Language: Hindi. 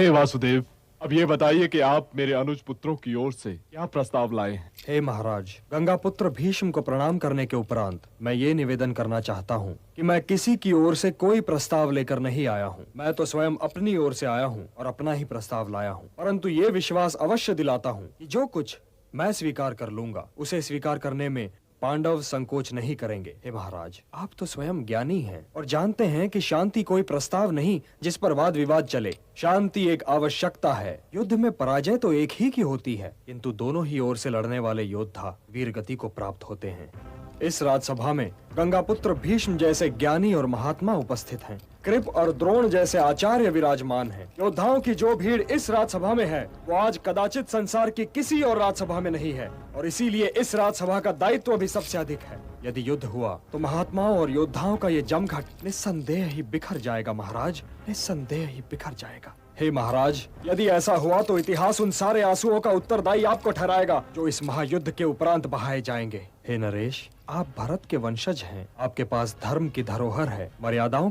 हे वासुदेव, अब ये बताइए कि आप मेरे अनुज पुत्रों की ओर से क्या प्रस्ताव लाए हैं। हे महाराज, गंगा पुत्र भीष्म को प्रणाम करने के उपरांत मैं ये निवेदन करना चाहता हूँ कि मैं किसी की ओर से कोई प्रस्ताव लेकर नहीं आया हूँ। मैं तो स्वयं अपनी ओर से आया हूँ और अपना ही प्रस्ताव लाया हूँ, परंतु ये विश्वास अवश्य दिलाता हूँ कि जो कुछ मैं स्वीकार कर लूंगा उसे स्वीकार करने में पांडव संकोच नहीं करेंगे। हे महाराज, आप तो स्वयं ज्ञानी हैं और जानते हैं कि शांति कोई प्रस्ताव नहीं जिस पर वाद विवाद चले। शांति एक आवश्यकता है। युद्ध में पराजय तो एक ही की होती है, किंतु दोनों ही ओर से लड़ने वाले योद्धा वीर गति को प्राप्त होते हैं। इस राजसभा में गंगापुत्र भीष्म जैसे ज्ञानी और महात्मा उपस्थित हैं। कृप और द्रोण जैसे आचार्य विराजमान हैं। योद्धाओं की जो भीड़ इस राजसभा में है वो आज कदाचित संसार की किसी और राजसभा में नहीं है, और इसीलिए इस राजसभा का दायित्व भी सबसे अधिक है। यदि युद्ध हुआ तो महात्माओं और योद्धाओं का ये जमघट निस्संदेह ही बिखर जाएगा महाराज, निस्संदेह ही बिखर जाएगा। हे महाराज, यदि ऐसा हुआ तो इतिहास उन सारे आंसुओं का उत्तरदायी आपको ठहराएगा जो इस महायुद्ध के उपरांत बहाए जाएंगे। हे नरेश, आप भरत के वंशज हैं। आपके पास धर्म की धरोहर है, मर्यादाओं का